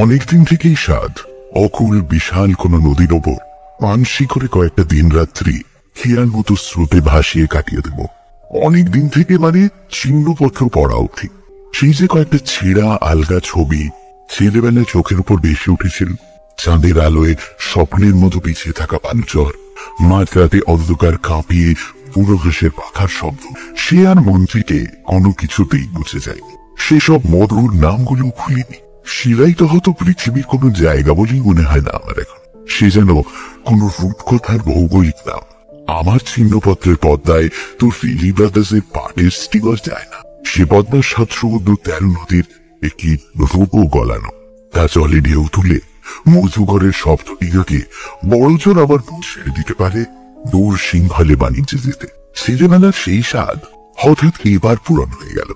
অনেকদিন থেকেই স্বাদ অকুল বিশাল কোন নদীর ওপর পানসি করে কয়েকটা দিন রাত্রি খেয়াল মতো স্রোতে ভাসিয়ে কাটিয়ে দেব। অনেকদিন থেকে মানে চিহ্নপত্র পড়া অবধি সেই যে কয়েকটা ছেঁড়া আলগা ছবি ছেলেবেলায় চোখের উপর বেশি উঠেছিল। চাঁদের আলোয় স্বপ্নের মতো পিছিয়ে থাকা পাঞ্চর, মাঝরাতে অন্ধকার কাঁপিয়ে পুরো ঘাসের পাখার শব্দ, সে আর মন্ত্রীকে কোনো কিছুতেই বুঝে যায়। সেসব মধুর নামগুলো ভুলিনি। শিলাই তো হতো পৃথিবীর কোনো জায়গা বলেই মনে হয় না আমার এখন। সে যেন কোন রূপকথার ভৌগোলিক নাম। আমার চিহ্নপত্রের পদ্মায় তো ফিলি ব্রাদার্সের পাটের স্টিকার যায় না। সে পদ্মার ৭১৩ নদীর একটি রূপও গলানো। তা জলে ঢেউ তুলে মধুঘরের শব্দটিকে বড়জোর আবার ছেড়ে দিতে পারে দূর সিংহলে বাণিজ্যে যেতে। ছেলেবেলার সেই স্বাদ হঠাৎ এবার পূরণ হয়ে গেল।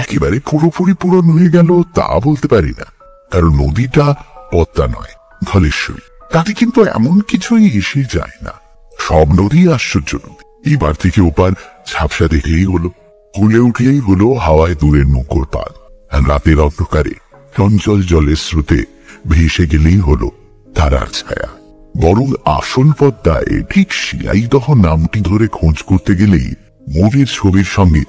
একেবারে পুরোপুরি পূরণ হয়ে গেল তা বলতে পারি না, কারণ নদীটা পদ্মা নয়, ধলেশ্বরী। তাতে কিন্তু এমন কিছুই এসে যায় না। সব নদী আশ্চর্য নদী। এবার থেকে ওপার ঝাপসা দেখেই হলো, কুলে উঠলেই হলো হাওয়ায় দূরের নৌকোর পাল। আর রাতের অন্ধকারে চঞ্চল জলের স্রোতে ভেসে গেলেই হলো তারার ছায়া। বরং আসল পদ্মায় ঠিক শিলাইদহ নামটি ধরে খোঁজ করতে গেলেই মনের ছবির সঙ্গে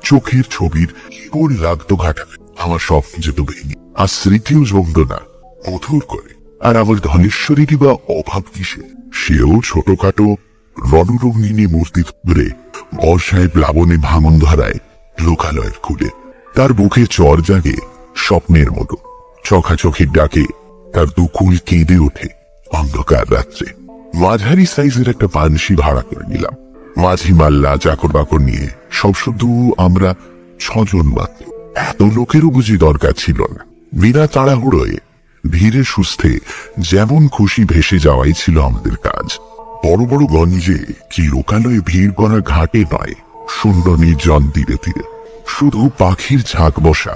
চোখের ছবির কেবল লাগতো ঘাটা। আমার স্বপ্ন যেত ভেঙে, আর স্মৃতিও জমত না, মধুর করে। আর আমার ধনেশ্বরীরই বা অভাব কিসে? সেও ছোটখাটো রণরঙ্গিনী মূর্তি ধরে বর্ষায় প্লাবনে ভাঙন ধরায় লোকালয়ের খুলে। তার বুকে চর জাগে স্বপ্নের মতো। চোখের ডাকে তার দুকুল কেঁদে ওঠে অন্ধকার রাত্রে। মাঝারি সাইজের একটা পানসি ভাড়া করে নিলাম। মাঝি মাল্লা চাকর বাকর নিয়ে সব শুধু আমরা ৬ জন মাত্র। এত লোকেরও বুঝি দরকার ছিল না। বিনা তাড়াহুড়োয় ধীরে সুস্থে যেমন খুশি ভেসে যাওয়াই ছিল আমাদের কাজ। বড় বড় গঞ্জে কি লোকালয়ে ভিড় করা ঘাটে নয়, শূন্য নির্জন তীরে তীরে শুধু পাখির ঝাঁক বসা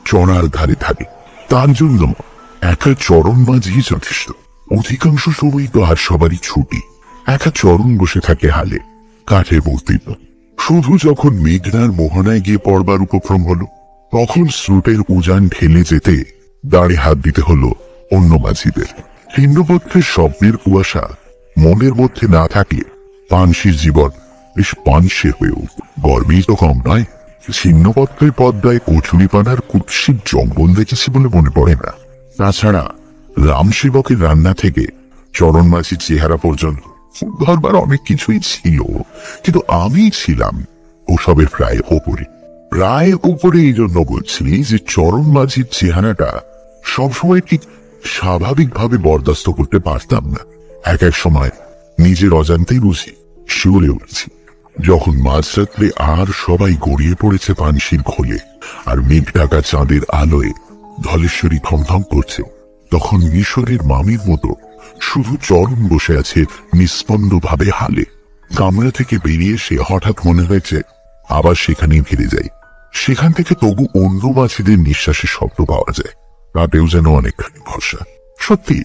চড়ার ধারে থাকে। তার জন্য একা চরণ মাঝি যথেষ্ট। অধিকাংশ সময় তো আর সবারই ছুটি। একা চরণ বসে থাকে হালে, কাঠে মূর্তি। শুধু যখন মেঘনার মোহনায় গিয়ে পড়বার উপক্রম হলো, তখন স্রোতের উজান ঠেলে যেতে দাঁড়ে হাত দিতে হলো অন্য মাঝিদের। চিহ্নপত্রের স্বপ্নের কুয়াশা মনের মধ্যে না থাকলে পানসির জীবন বেশ পানসে হয়ে উঠত। গর্বেই তো কম নয়। ছিন্নপত্রের পদ্মায় কচুরিপানার কুৎসিত জঙ্গল দেখেছি বলে মনে পড়ে না। তাছাড়া রামসেবকের রান্না থেকে চরণ মাঝির চেহারা পর্যন্ত ধরবার অনেক কিছুই ছিল, কিন্তু আমি ছিলাম ওসবের প্রায় ওপরে। এই জন্য বলছি যে চরণ মাঝির চেহারাটা সবসময় ঠিক স্বাভাবিকভাবে বরদাস্ত করতে পারতাম না। এক সময় নিজের অজান্তেই বুঝি শিউরে উঠেছি। যখন মাঝরাত্রে আর সবাই গড়িয়ে পড়েছে পানসির খোলে, আর মেঘ ঢাকা চাঁদের আলোয় ধলেশ্বরী থমথম করছে, তখন মিশরের মামির মতো শুধু চরণ বসে আছে নিস্পন্দ ভাবে হালে। কামরা থেকে বেরিয়ে এসে হঠাৎ মনে হয়েছে আবার সেখানেই ফিরে যাই। সেখান থেকে তবু অন্য মাঝিদের নিঃশ্বাসের শব্দ পাওয়া যায়। তাতেও যেন অনেকখানি ভরসা। সত্যি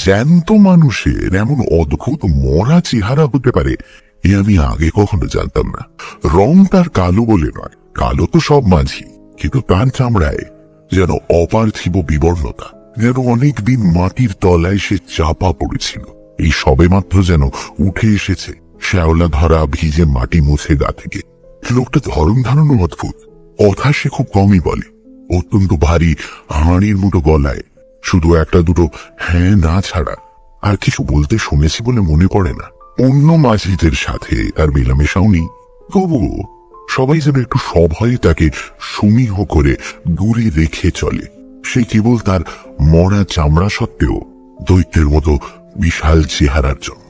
জ্যান্ত মানুষের এমন অদ্ভুত মরা চেহারা হতে পারে এ আমি আগে কখনো জানতাম না। রং তার কালো বলে নয়, কালো তো সব মাঝি, কিন্তু তার চামড়ায় যেন অপার্থিব বিবর্ণতা, যেন অনেকদিন মাটির তলায় সে চাপা পড়েছিল। এই সবে মাত্র যেন উঠে এসেছে শ্যাওলা ধরা ভিজে মাটি মুছে গা থেকে। লোকটা ধরন ধারণও অদ্ভুত। কথা সে খুব কমই বলে। অত্যন্ত ভারী হাঁড়ির মতো গলায় শুধু একটা দুটো হ্যাঁ না ছাড়া আর কিছু বলতে শুনেছি বলে মনে পড়ে না। অন্য মাঝিদের সাথে তার মেলামেশাও নেই, তবুও সবাই যেন একটু সভয়ে তাকে সমীহ করে দূরে রেখে চলে। সে কেবল তার মরা চামড়া সত্ত্বেও দৈত্যের মতো বিশাল চেহারার জন্য।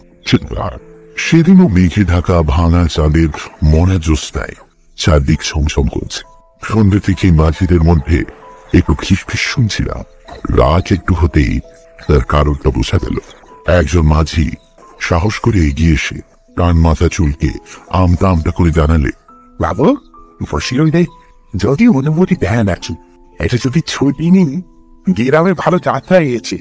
সেদিনও মেঘে ঢাকা ভাঙা চাঁদের মরা জ্যোৎস্নায় চারদিক ছমছম করছে। সন্ধ্যে থেকে মাঝিদের মধ্যে একটু খিসফিস শুনছিলাম। রাত একটু হতেই তার কারণটা বোঝা গেল। একজন মাঝি সাহস করে এগিয়ে এসে কান মাথা চুলকে আমতা আমতা করে জানালে, বাবু যদি অনুমতি দেন আছি, এটা যদি ছুটি নেই, গ্রামে ভালো যাত্রা এসেছে।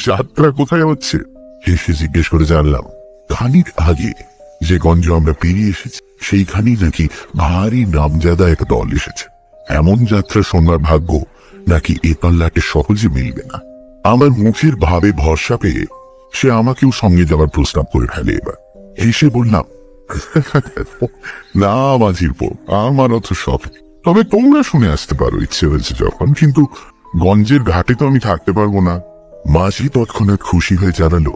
যাত্রা কোথায় হচ্ছে? হেসে জিজ্ঞেস করে জানলাম, খানিক আগে যে গঞ্জ আমরা পেরিয়ে এসেছি সেইখানেই নাকি ভারী নামজাদা এক দল এসেছে। এমন যাত্রা শোনবার ভাগ্য নাকি এ পাল্লাটে সহজে মিলবে না। আমার মুখের ভাবে ভরসা পেয়ে সে আমাকেও সঙ্গে যাওয়ার প্রস্তাব করে ফেলে। এবার হেসে বললাম, না মাঝির পো, আমার অত শখ নেই। তবে তোমরা শুনে আসতে পারো ইচ্ছে হয়েছে যখন, কিন্তু গঞ্জের ঘাটে তো আমি থাকতে পারবো না। মাঝি তৎক্ষণাৎ খুশি হয়ে জানালো,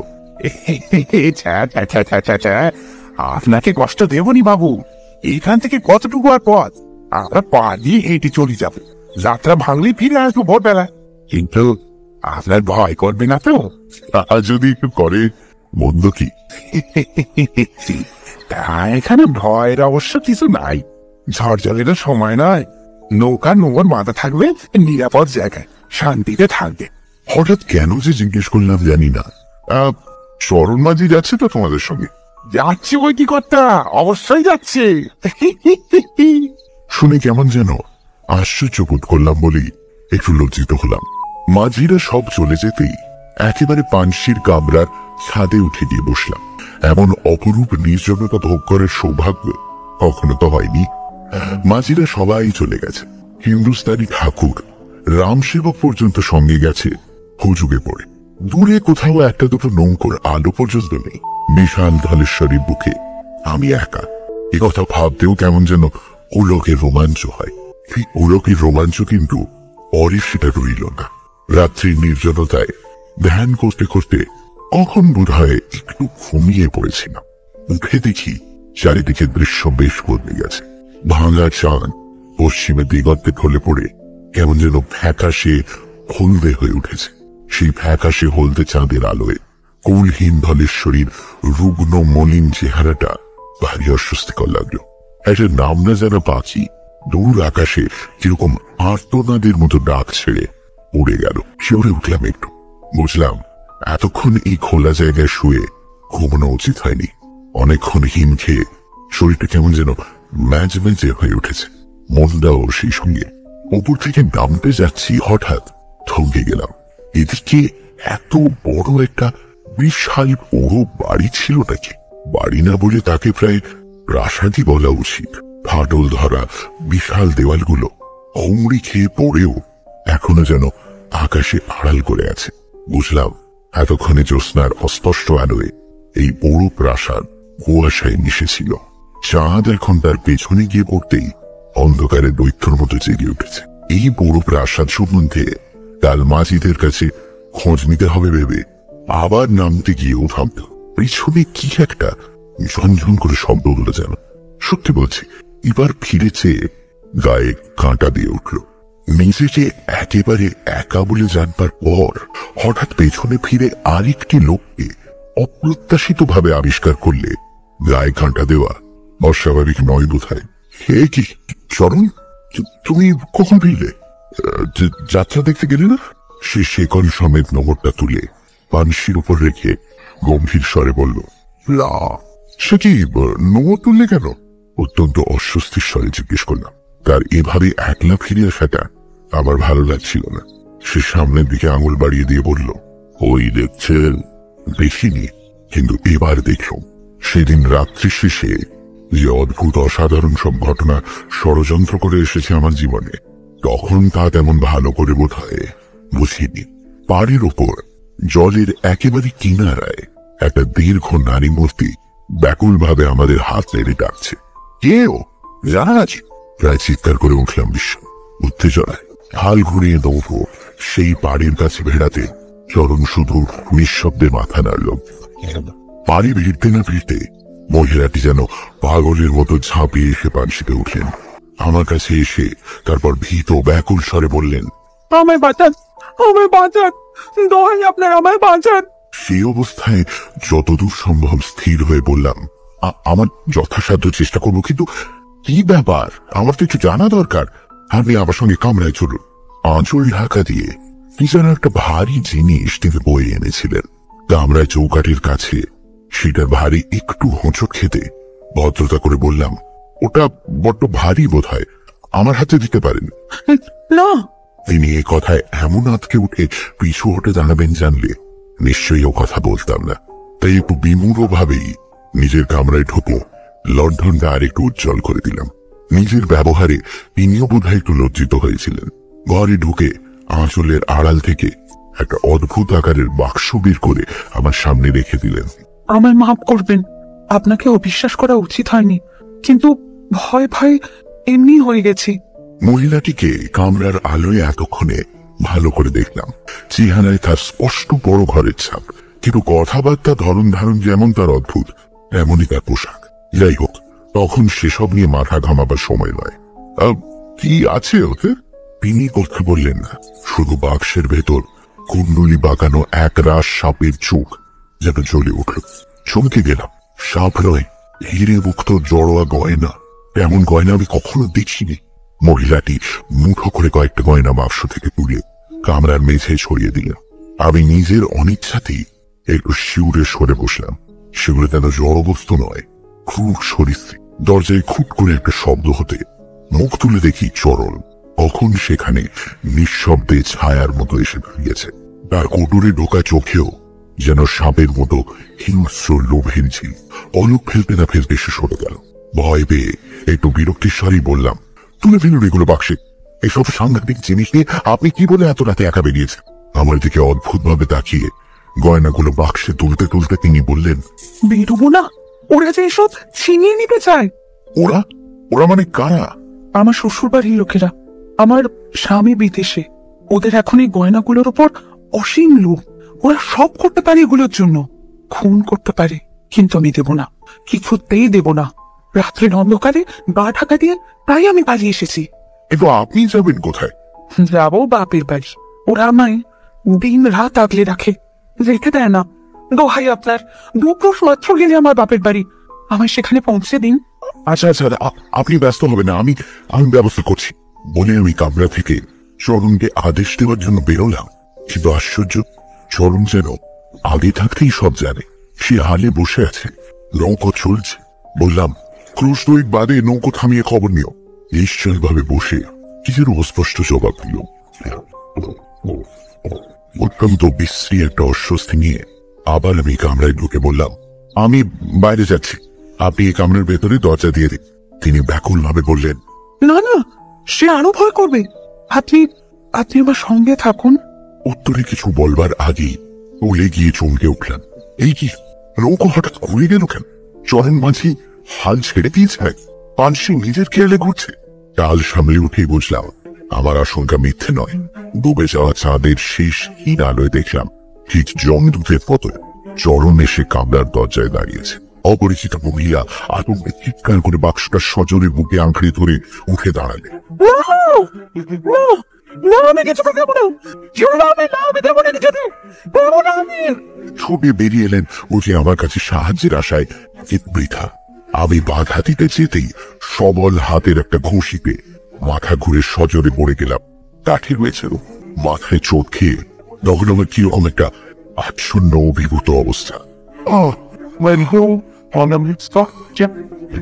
আপনাকে কষ্ট দেবনি বাবু, এখান থেকে কতটুকু আর পথ, আমরা পা দিয়ে হেঁটে চলে যাব। যাত্রা ভাঙলে ফিরে আসবো ভোরবেলা। কিন্তু আপনার ভয় করবে না তো? আর যদি একটু করে, মন্দ কি? তা এখানে ভয়ের অবশ্য কিছু নাই। ঝড় সময় নয়, নৌকা নোংর মাথা থাকবে নিরাপদ জায়গায়, শান্তিতে থাকবে। হঠাৎ কেন যে জিজ্ঞেস করলাম জানি না। চরণ মাঝি যাচ্ছে তো তোমাদের সঙ্গে? যাচ্ছে ওই কি কর্তা, অবশ্যই যাচ্ছে। শুনে কেমন যেন আশ্চর্য বোধ করলাম বলেই একটু লজ্জিত হলাম। মাঝিরা সব চলে যেতেই একেবারে পানশির কামরার ছাদে উঠে গিয়ে বসলাম। এমন অপরূপ নির্জনতা ভোগ করার সৌভাগ্য কখনো তো হয়নি। মাঝিরা সবাই চলে গেছে। হিন্দুস্তানি ঠাকুর রামসেবক পর্যন্ত সঙ্গে গেছে হুজুগে পড়ে। দূরে কোথাও একটা দুটো নৌকোর আলো পর্যন্ত নেই। বিশাল ধলেশ্বরীর বুকে আমি একা। এ কথা ভাবতেও কেমন যেন ওলকের রোমাঞ্চ হয়। এই ওলকের রোমাঞ্চ কিন্তু পরে সেটা রইল না। রাত্রির নির্জনতায় ধ্যান করতে করতে কখন বোধ হয় একটু ঘুমিয়ে পড়েছিলাম। উঠে দেখি চারিদিকে দৃশ্য বেশ বদলে গেছে। ভাঙা চাঁদ পশ্চিমে দিগন্তে ঢলে পড়ে কেমন যেন ফ্যাকাশে হলদে হয়ে উঠেছে। সেই ফ্যাকাশে হলদে চাঁদের আলোয় কুলহীন ধলেশ্বরীর রুগ্ন মলিন চেহারাটা ভারী অস্বস্তিকর লাগলো। একটা নাম না জানা পাখি দূর আকাশে কিরকম আর্তনাদের মতো ডাক ছেড়ে উড়ে গেল। শিউরে উঠলাম একটু। বুঝলাম এতক্ষণ এই খোলা জায়গায় শুয়ে ঘুমানো উচিত হয়নি। অনেকক্ষণ হিম খেয়ে শরীরটা কেমন যেন ম্যাজমেজে হয়ে উঠেছে। মনটাও সেই সঙ্গে। উপর থেকে নামতে যাচ্ছি, হঠাৎ থমকে গেলাম। এদিকে এত বড় একটা বিশাল বড় বাড়ি ছিল নাকি? বাড়ি না বলে তাকে প্রায় প্রাসাদই বলা উচিত। ফাটল ধরা বিশাল দেওয়ালগুলো হুমড়ি খেয়ে পড়েও এখনো যেন আকাশে আড়াল করে আছে। বুঝলাম এতক্ষণে জ্যোৎস্নার অস্পষ্ট আলোয় এই বড় প্রাসাদ কুয়াশায় মিশেছিল। চাঁদ এখন তার পেছনে গিয়ে পড়তেই অন্ধকারে দৈত্যর মতো জেগে উঠেছে। এই বড় প্রাসাদ সম্বন্ধে কাল মাঝিদের কাছে খোঁজ নিতে হবে ভেবে আবার নামতে গিয়েও থামত। পেছনে কি একটা ঝনঝন করে শব্দ হলো যেন। সত্যি বলছি, এবার ফিরে চেয়ে গায়ে কাঁটা দিয়ে উঠল। নিজেকে একেবারে একা বলে জানবার পর হঠাৎ পেছনে ফিরে আরেকটি লোককে অপ্রত্যাশিত ভাবে আবিষ্কার করলে গায়ে কাঁটা দেওয়া অস্বাভাবিক নয় বোধহয়। হে কি চরণ, তুমি কখন ফিরলে? যাত্রা দেখতে গেলে না? সে শেকল সমেত নোংরটা তুলে পানশির উপর রেখে গম্ভীর স্বরে বলল, না সে কি নোংর তুললে কেন? অত্যন্ত অস্বস্তির স্বরে জিজ্ঞেস করলাম। তার এভাবে একলা ফিরে আসাটা আমার ভালো লাগছিল না। সে সামনের দিকে আঙুল বাড়িয়ে দিয়ে বলল, ওই দেখছেন? দেখিনি, কিন্তু এবার দেখলাম। সেদিন রাত্রি শেষে যে অদ্ভুত অসাধারণ সব ঘটনা ষড়যন্ত্র করে এসেছে আমার জীবনে, তখন তা তেমন ভালো করে বোধ হয় বুঝিনি। পাড়ের ওপর জলের একেবারে কিনারায় একটা দীর্ঘ নারী মূর্তি ব্যাকুল ভাবে আমাদের হাত নেড়ে ডাকছে। কেউ জানা আছে? প্রায় চিৎকার করে উঠলাম বিশ্ব উত্তেজনায়। হাল ঘুরিয়ে দৌড়ো সেই পাড়ের কাছে ভেড়াতে চরণ শুধু নিঃশব্দে মাথা নাড়ল। পাড়ি ভিড়তে না ভিড়তে মহিলাটি যেন পাগলের মতো ঝাঁপিয়ে এসে পানশিতে উঠলেন। আমার কাছে এসে তারপর ভীত ব্যাকুল স্বরে বললেন, আমায় বাঁচান, আমায় বাঁচান, দোহাই আপনার, আমায় বাঁচান। সেই অবস্থায় যতদূর সম্ভব স্থির হয়ে বললাম, আমার যথাসাধ্য চেষ্টা করবো, কিন্তু কি ব্যাপার আমার তো একটু জানা দরকার। আপনি আমার সঙ্গে কামরায় চলুন। আঁচল ঢাকা দিয়ে কি যেন একটা ভারী জিনিস তিনি বয়ে এনেছিলেন। কামরায় চৌকাঠের কাছে সেটার ভারী একটু হোঁচট খেতে ভদ্রতা করে বললাম, ওটা বড্ড ভারী বোধ হয়, আমার হাতে দিতে পারেন? না। তিনি এ কথায় এমন আঁতকে উঠে পিছু হটে দাঁড়াবেন জানলে নিশ্চয়ই ও কথা বলতাম না। তাই একটু বিমূঢ় ভাবেই নিজের কামরায় ঢুকে লণ্ঠনটা আর একটু উজ্জ্বল করে দিলাম। নিজের ব্যবহারে তিনিও বোধহয় একটু লজ্জিত হয়েছিলেন। ঘরে ঢুকে আঁচলের আড়াল থেকে একটা অদ্ভুত আকারের বাক্স বের করে আমার সামনে রেখে দিলেন। আমায় মাফ করবেন, আপনাকে অবিশ্বাস করা উচিত হয়নি, কিন্তু ভয় ভয় এমনি হয়ে গেছি। মহিলাটিকে কামরার আলোয় এতক্ষণে ভালো করে দেখলাম। চেহারায় তার স্পষ্ট বড় ঘরের ছাপ, কিন্তু কথাবার্তা ধরন ধারণ যেমন তার অদ্ভুত, এমনই তার পোশাক। যাই হোক, তখন সেসব নিয়ে মাথা ঘামাবার সময় নয়। কি আছে ওতে? তিনি কথা বললেন না, শুধু বাক্সের ভেতর কুণ্ডলি বাগানো এক রাস সাপের চোখ যেন জ্বলে উঠল। চমকে গেলাম। সাপ নয়, হিরে মুক্ত জড়োয়া গয়না। এমন গয়না আমি কখনো দেখিনি। মহিলাটি মুঠো করে কয়েকটা গয়না বাক্স থেকে তুলে কামরার মেঝে ছড়িয়ে দিলেন। আমি নিজের অনিচ্ছাতেই একটু শিউরে সরে বসলাম। সেগুলো যেন জড়বস্তু নয়, খুব সরীসৃপ। দরজায় খুট করে একটা শব্দ হতে মুখ তুলে দেখি চরণ। তখন সেখানে নিঃশব্দে ছায়ার মতো এসে দাঁড়িয়েছে। তার কোটরে ঢোকা চোখেও যেন সাপের মতো হিংস্র লোভের ঝিল। অলুক ফেলতে না ফেলতে সে সরে গেল। ভয় পেয়ে একটু বিরক্তির স্বরেই বললাম, তুলে ফেলুন এগুলো বাক্সে। এসব সাংঘাতিক জিনিস নিয়ে আপনি কি বলে এত রাতে একা বেরিয়েছেন? আমার দিকে অদ্ভুত ভাবে তাকিয়ে গয়নাগুলো বাক্সে তুলতে তুলতে তিনি বললেন, বেরোবো না, ওরা যে এসব ছিনিয়ে নিতে চায়। ওরা? ওরা মানে কারা? আমার শ্বশুর বাড়ির লোকেরা। আমার স্বামী বিদেশে, ওদের এখন এই গয়নাগুলোর উপর অসীম লোভ। ওরা সব করতে পারে এগুলোর জন্য, খুন করতে পারে, কিন্তু আমি দেব না, কিছুতেই দেব না। রাত্রের অন্ধকারে গা ঢাকা দিয়ে তাই আমি পালিয়ে এসেছি। কিন্তু আপনি যাবেন কোথায়? যাবো বাপের বাড়ি। ওরা আমায় দিন রাত আগলে রাখে, রেখে দেয় না। দোহাই আপনার, 2 ক্রোশ মাত্র গেলে আমার বাপের বাড়ি, আমায় সেখানে পৌঁছে দিন। আচ্ছা আচ্ছা, আপনি ব্যস্ত হবেন না, আমি ব্যবস্থা করছি বলে আমি কামরা থেকে চরণকে আদেশ দেওয়ার জন্য বেরোলাম। কিন্তু আশ্চর্য, চরণ যেন আগে থাকতেই সব জানে। সে হালে বসে আছে, নৌকো চলছে। বললাম, ক্রুশ 2 বাদে নৌকো থামিয়ে খবর নিও। নিশ্চয় ভাবে বসে কি যেন অস্পষ্ট জবাব দিল। অত্যন্ত বিশ্রী একটা অস্বস্তি নিয়ে আবার আমি কামরায় ঢুকে বললাম, আমি বাইরে যাচ্ছি, আপনি এই কামরার ভেতরে দরজা দিয়ে দিন। তিনি ব্যাকুল ভাবে বললেন, না না, সে আরো ভয় করবে। আপনি আপনি আমার সঙ্গে থাকুন। উত্তরে কিছু বলবার আগেই উলে গিয়ে চমকে উঠলাম। এই কি, নৌকো হঠাৎ ঘুরে গেল কেন? চরণ মাঝি হাল ছেড়ে দিয়েছে, পানসি নিজের খেয়ালে ঘুরছে। কাল সামলে উঠেই বুঝলাম আমার আশঙ্কা মিথ্যে নয়। ডুবে যাওয়া চাঁদের শেষ হীন আলোয় দেখলাম ঠিক জমদূতের পথে চরণ এসে কামরার দরজায় দাঁড়িয়েছে। অপরিচিত মহিলা আতঙ্কে চিৎকার করে বাক্সটা সজোরে বুকে আঁকড়ে ধরে উঠে দাঁড়ালে। ছুটে বেরিয়ে এলেন, উঠে আমার কাছে সাহায্যের আশায়। বৃথা। আমি বাধা দিতে যেতেই সবল হাতের একটা ঘুষিতে মাথা ঘুরে সজোরে পড়ে গেলাম। কাঠি রয়েছে, মাথায় চোট খেয়ে তখন আমার কিরকম একটা আচ্ছন্ন অভিভূত অবস্থা।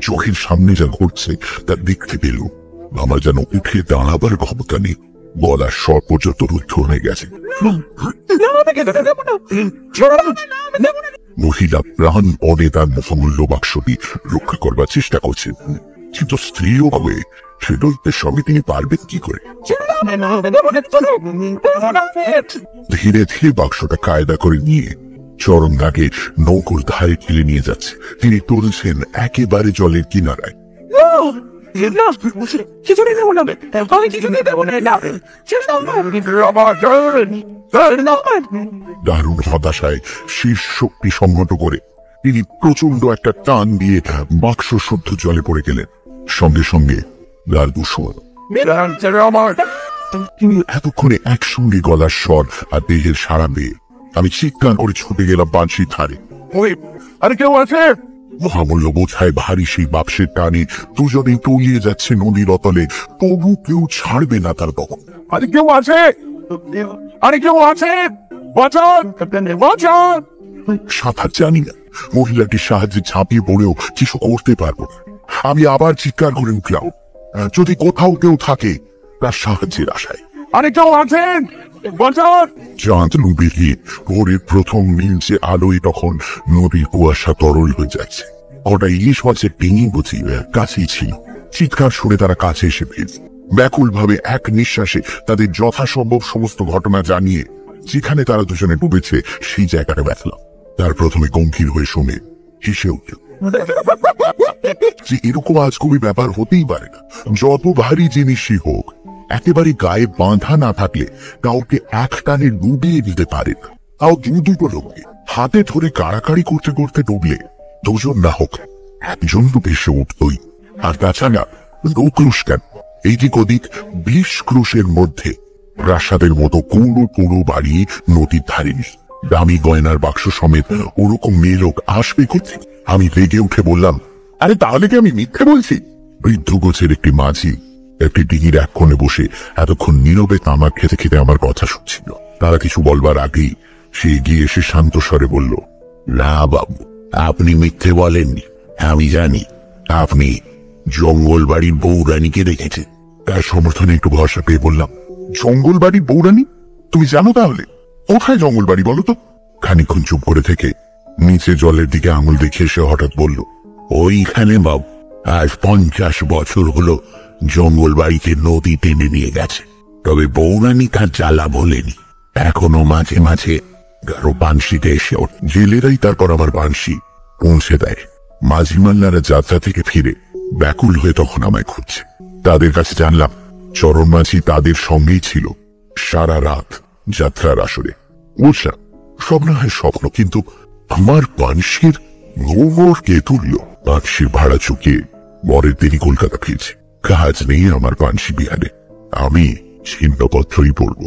চোখের সামনে যা ঘটছে তা দেখতে পেল আমার যেন উঠে দাঁড়াবার ক্ষমতা নেই। গলার স্বর পর্যন্ত রুদ্ধ হয়ে গেছে। মহিলা প্রাণপণে তার মহামূল্য বাক্সটি রক্ষা করবার চেষ্টা করছেন, কিন্তু স্ত্রীও হবে সে দৈত্যের সঙ্গে তিনি পারবেন কি করে? ধীরে ধীরে বাক্সটা কায়দা করে নিয়ে চরণ দাগে নৌকোর ধারে ঠেলে নিয়ে যাচ্ছে। তিনি তুলছেন একেবারে জলের কিনারায়। দারুণ হতাশায় শীর্ষ শক্তি সংহত করে তিনি প্রচন্ড একটা টান দিয়ে বাক্স শুদ্ধ জলে পড়ে গেলেন। সঙ্গে সঙ্গে লাল দুশ্মন। তিনি এতক্ষণে একসঙ্গে গলার স্বর আর দেহের সাড়া পেয়ে আমি চিৎকার করে ছুটে গেলাম বাঁশির ধারে। আরে কেউ আছে? মহামূল্য বোঝায় ভারী সেই বাক্সের টানে দুজনেই তলিয়ে যাচ্ছে নদীর অতলে, তবু কেউ ছাড়বে না তার তখন। আরে কেউ আছে? আরে কেউ আছে? বাঁচান, বাঁচান! সাঁতার জানি না, মহিলাটির সাহায্যে ঝাঁপিয়ে পড়েও কিছু করতে পারবো না। আমি আবার চিৎকার করে উঠলাম, যদি কোথাও কেউ থাকে তার সাহায্যের আশায়। আরে কেউ আছেন? বাঁচান! চাঁদ ডুবে গিয়ে ভোরের প্রথম নীলচে আলোয় তখন নদীর কুয়াশা তরল হয়ে যাচ্ছে। ওটা ইলিশ মাছের ডিঙি বুঝি কাছেই ছিল। চিৎকার শুনে তারা কাছে এসে ফিরল। ব্যাকুল ভাবে এক নিঃশ্বাসে তাদের যথাসম্ভব সমস্ত ঘটনা জানিয়ে যেখানে তারা দুজনে ডুবেছে সেই জায়গাটা ব্যথলাম। তার প্রথমে গম্ভীর হয়ে শুনে হেসে উঠল যে এরকম আজগুবি ব্যাপার হতেই পারে না। যত ভারী জিনিসই হোক, একেবারে গায়ে বাঁধা না থাকলে কাউকে এক টানে ডুবিয়ে দিতে পারে না। তাও দুটো লোককে হাতে ধরে কাড়াকাড়ি করতে করতে ডুবলে দুজন না হোক একজন তো ভেসে উঠতই। আর তাছাড়া ক্রুশ কেন, এইদিক ওদিক 20 ক্রুশের মধ্যে প্রাসাদের মতো কোনো কোনো বাড়ি নদীর ধারে নেই। দামি গয়নার বাক্স সমেত ওরকম মেয়ে লোক আসবে কোথায়? আমি রেগে উঠে বললাম, আরে তাহলে কি আমি মিথ্যে বলছি? বৃদ্ধ গোছের একটি মাঝি একটি ডিঙির এক কোণে বসে এতক্ষণ নীরবে তামাক খেতে খেতে আমার কথা শুনছিল। তারা কিছু বলবার আগেই সে এগিয়ে এসে শান্ত স্বরে বলল, না বাবু, আপনি মিথ্যে বলেননি। আমি জানি আপনি জঙ্গল বাড়ির বৌরানীকে দেখেছেন। তার সমর্থনে একটু ভরসা পেয়ে বললাম, জঙ্গল বাড়ির বৌরানী? তুমি জানো তাহলে? কোথায় জঙ্গল বাড়ি বলো তো? খানিকক্ষণ চুপ করে থেকে নিচে জলের দিকে আঙুল দেখিয়ে সে হঠাৎ বলল, ওইখানে বাবু, আজ 50 বছর হলো জঙ্গল বাড়িতে নদী টেনে নিয়ে গেছে। তবে বৌরানী তার জ্বালা বলেনি। এখনো মাঝে মাঝে কারো বানশিতে এসে ওঠে। জেলেরাই তারপর আমার বানশি পৌঁছে দেয়। মাঝি মাল্লারা যাত্রা থেকে ফিরে ব্যাকুল হয়ে তখন আমায় খুঁজছে। তাদের কাছে জানলাম চরণ মাঝি তাদের সঙ্গেই ছিল সারা রাত যাত্রার আসরে। বুঝলাম সব না হয় স্বপ্ন, কিন্তু আমার বানশির নোংর কে তুলল? বানশির ভাড়া চুকিয়ে বরের দেরি কলকাতা ফিরছে। কাজ নেই আমার বানশি বিহারে, আমি ছিন্নপত্রই পড়ব।